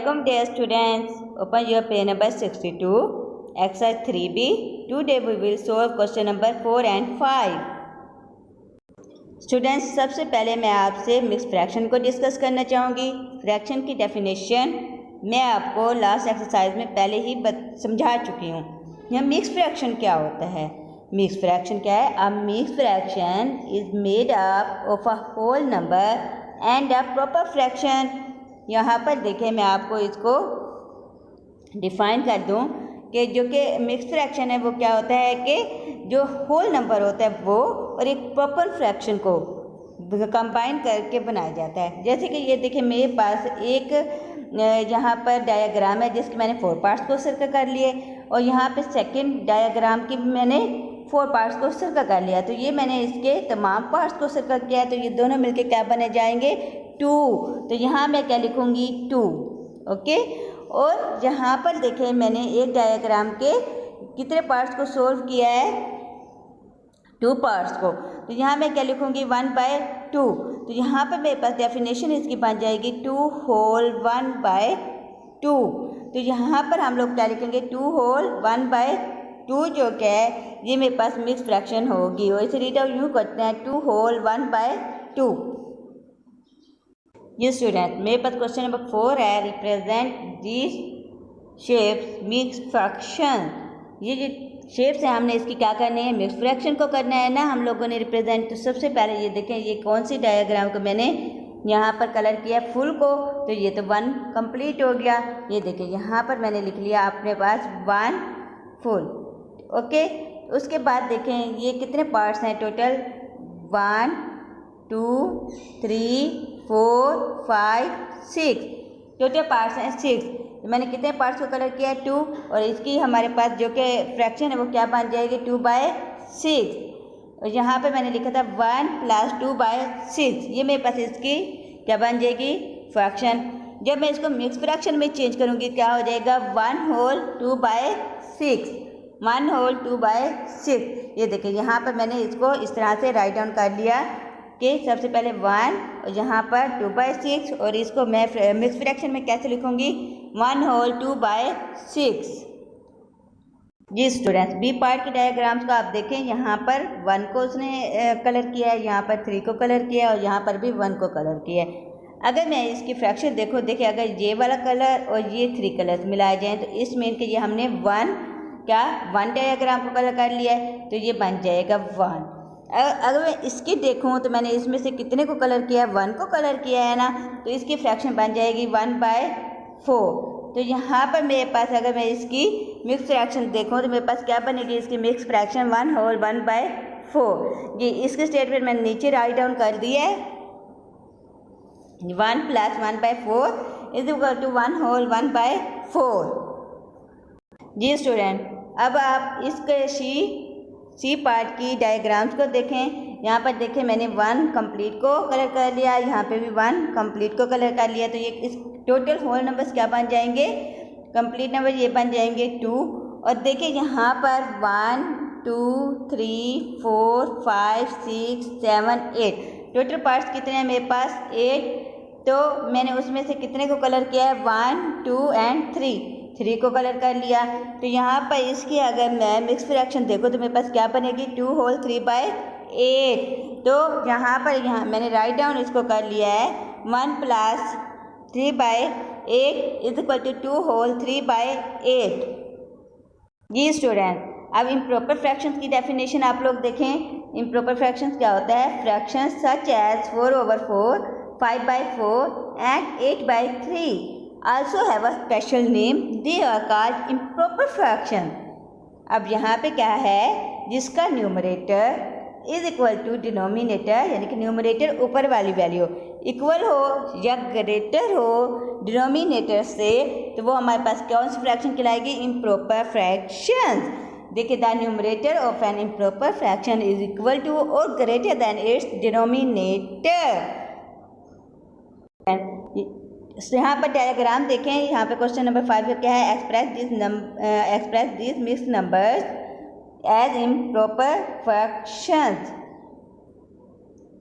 Welcome dear students. Open your page number 62, exercise 3B. Today we will solve question number 4 and 5. Students, सबसे पहले मैं आपसे mix fraction को discuss करना चाहूँगी। फ्रैक्शन की डेफिनेशन मैं आपको लास्ट एक्सरसाइज में पहले ही समझा चुकी हूँ। यह मिक्स फ्रैक्शन क्या होता है? मिक्स फ्रैक्शन क्या है? A mix fraction is made up of a whole number and a proper fraction. यहाँ पर देखिए, मैं आपको इसको डिफाइन कर दूँ कि जो कि मिक्स फ्रैक्शन है वो क्या होता है कि जो होल नंबर होता है वो और एक प्रॉपर फ्रैक्शन को कंबाइन करके बनाया जाता है। जैसे कि ये देखिए, मेरे पास एक यहाँ पर डायग्राम है जिसके मैंने 4 पार्ट्स को सर्कल कर लिए, और यहाँ पे सेकंड डायग्राम की मैंने 4 पार्ट्स को सर्कल कर लिया। तो ये मैंने इसके तमाम पार्ट्स को सर्कल किया, तो ये दोनों मिलके क्या बने जाएंगे? 2। तो यहाँ मैं क्या लिखूँगी? 2। ओके। और यहाँ पर देखें, मैंने एक डायग्राम के कितने पार्ट्स को सोल्व किया है? 2 पार्ट्स को। तो यहाँ मैं क्या लिखूँगी? 1/2। तो यहाँ पर मेरे पास डेफिनेशन इसकी बन जाएगी 2 होल 1/2। तो यहाँ पर हम लोग क्या लिखेंगे? 2 होल 1/2 जो क्या है ये मेरे पास मिक्स फ्रैक्शन होगी, और इसे रीड आउट यूँ करते हैं 2 होल 1/2। ये स्टूडेंट, मेरे पास क्वेश्चन नंबर 4 है, represent this shapes mix fraction. ये जो शेप्स है हमने इसकी क्या करनी है? मिक्स फ्रैक्शन को करना है ना हम लोगों ने रिप्रेजेंट। तो सबसे पहले ये देखें, ये कौन सी डायग्राम को मैंने यहाँ पर कलर किया फुल को, तो ये तो 1 कंप्लीट हो गया। ये देखिए, यहाँ पर मैंने लिख लिया अपने पास 1 फुल। ओके। उसके बाद देखें ये कितने पार्ट्स हैं टोटल? 1 2 3 4 5 6 टोटल पार्ट्स हैं 6। तो मैंने कितने पार्ट्स को कलर किया है? 2। और इसकी हमारे पास जो कि फ्रैक्शन है वो क्या बन जाएगी? 2/6। और यहाँ पे मैंने लिखा था 1 + 2/6। ये मेरे पास इसकी क्या बन जाएगी? फ्रैक्शन। जब मैं इसको मिक्स फ्रैक्शन में चेंज करूँगी क्या हो जाएगा? 1 होल 2/6। 1 होल 2/6। ये देखिए, यहाँ पर मैंने इसको इस तरह से राइट डाउन कर लिया कि सबसे पहले 1 और यहाँ पर 2/6, और इसको मैं मिक्स फ्रैक्शन में कैसे लिखूँगी? 1 होल 2/6। जी स्टूडेंट्स, बी पार्ट के डायग्राम्स को आप देखें, यहाँ पर 1 को उसने कलर किया है, यहाँ पर 3 को कलर किया है, और यहाँ पर भी 1 को कलर किया है। अगर मैं इसकी फ्रैक्शन देखो, देखिए अगर ये वाला कलर और ये 3 कलर्स मिलाए जाएँ तो इसमें कि ये हमने 1 डायग्राम को कलर कर लिया है, तो ये बन जाएगा 1। अगर मैं इसकी देखूँ तो मैंने इसमें से कितने को कलर किया है? 1 को कलर किया है ना, तो इसकी फ्रैक्शन बन जाएगी 1/4। तो यहाँ पर मेरे पास अगर मैं इसकी मिक्स फ्रैक्शन देखूँ तो मेरे पास क्या बनेगी? इसकी मिक्स फ्रैक्शन 1 होल 1/4। ये इसके स्टेटमेंट मैंने नीचे राइट डाउन कर दिया है। 1 + 1/4 = 1 होल 1/4। जी स्टूडेंट, अब आप इसके सी पार्ट की डायग्राम्स को देखें। यहाँ पर देखें, मैंने 1 कंप्लीट को कलर कर लिया, यहाँ पे भी 1 कंप्लीट को कलर कर लिया। तो ये इस टोटल होल नंबर्स क्या बन जाएंगे? कंप्लीट नंबर ये बन जाएंगे 2। और देखिए यहाँ पर 1 2 3 4 5 6 7 8 टोटल पार्ट्स कितने हैं मेरे पास? 8। तो मैंने उसमें से कितने को कलर किया है? 1 2 और 3 को कलर कर लिया। तो यहाँ पर इसकी अगर मैं मिक्स फ्रैक्शन देखो तो मेरे पास क्या बनेगी? 2 होल 3/8। तो यहाँ पर मैंने राइट डाउन इसको कर लिया है 1 + 3/8 = 2 होल 3/8। जी स्टूडेंट, अब इम्प्रॉपर फ्रैक्शंस की डेफिनेशन आप लोग देखें। इम्प्रॉपर फ्रैक्शंस क्या होता है? Fractions such as 4/4, 5/4 and 8/3 also have a special name. They are called improper fraction. अब यहाँ पे क्या है? जिसका numerator is equal to denominator, यानी कि न्यूमरेटर ऊपर वाली वैल्यू इक्वल हो या ग्रेटर हो डिनोमिनेटर से, तो वो हमारे पास कौन सी फ्रैक्शन कहलाएगी? Improper fraction. देखिए, the numerator of an improper fraction is equal to और ग्रेटर देन इट्स डिनोमिनेटर। यहाँ पर डायग्राम देखें, यहाँ पे क्वेश्चन नंबर 5 का क्या है? Express this mix numbers as improper fractions.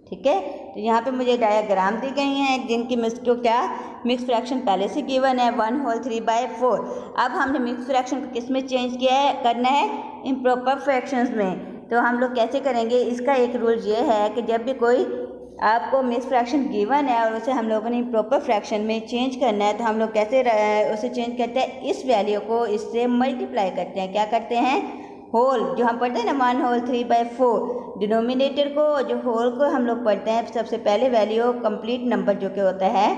ठीक है। तो यहाँ पे मुझे डायग्राम दी गई हैं जिनकी मिक्स फ्रैक्शन पहले से गिवन है 1/3/4। अब हमने मिक्स फ्रैक्शन को किस में चेंज करना है, इम्प्रॉपर फ्रैक्शंस में। तो हम लोग कैसे करेंगे, इसका एक रूल ये है कि जब भी कोई आपको मिक्स फ्रैक्शन गिवन है और उसे हम लोगों ने इम्प्रॉपर फ्रैक्शन में चेंज करना है, तो हम लोग कैसे उसे चेंज करते हैं, इस वैल्यू को इससे मल्टीप्लाई करते हैं। क्या करते हैं, होल जो हम पढ़ते हैं ना 1/3/4, डिनोमिनेटर को जो होल को हम लोग पढ़ते हैं सबसे पहले वैल्यू कंप्लीट नंबर जो कि होता है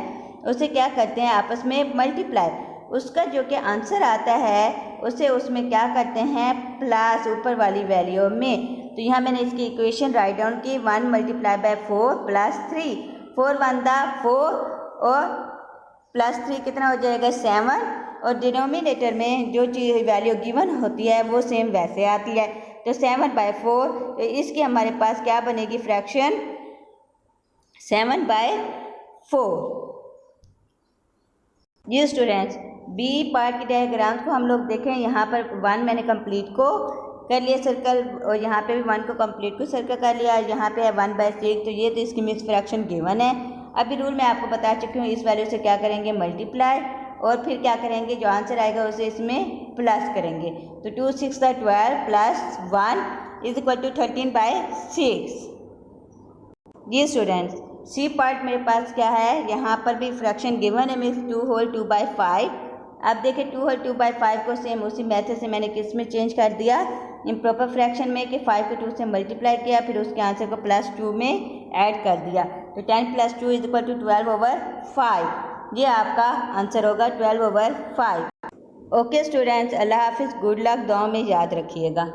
उसे क्या करते हैं आपस में मल्टीप्लाई, उसका जो कि आंसर आता है उसे उसमें क्या करते हैं प्लस ऊपर वाली वैल्यू में। तो यहाँ मैंने इसकी इक्वेशन राइट डाउन की 1 × 4 + 3, 4 × 1 = 4 और +3 कितना हो जाएगा 7, और डिनोमिनेटर में जो चीज़ वैल्यू गिवन होती है वो सेम वैसे आती है। तो 7/4, तो इसकी हमारे पास क्या बनेगी फ्रैक्शन 7/4। जी स्टूडेंट्स, बी पार्ट की डायग्राम्स को हम लोग देखें। यहाँ पर 1 मैंने कंप्लीट को कर लिया सर्कल, और यहाँ पे भी 1 को कंप्लीट को सर्कल कर लिया। यहाँ पे है 1/6, तो ये तो इसकी मिक्स फ्रैक्शन गिवन है। अभी रूल मैं आपको बता चुकी हूँ, इस वैल्यू से क्या करेंगे मल्टीप्लाई, और फिर क्या करेंगे जो आंसर आएगा उसे इसमें प्लस करेंगे। तो 2 × 6 = 12 + 1 = 13/6। जी स्टूडेंट्स, सी पार्ट मेरे पास क्या है, यहाँ पर भी फ्रैक्शन गिवन है मिक्स 2 होल 2/5। अब देखिए 2 होल 2/5 को सेम उसी मेथड से मैंने किस में चेंज कर दिया, इम्प्रॉपर फ्रैक्शन में, कि 5 को 2 से मल्टीप्लाई किया, फिर उसके आंसर को +2 में ऐड कर दिया। तो 10 + 2 = 12/5। ये आपका आंसर होगा 12/5। ओके स्टूडेंट्स, अल्लाह हाफिज़, गुड लक, दुआ में याद रखिएगा।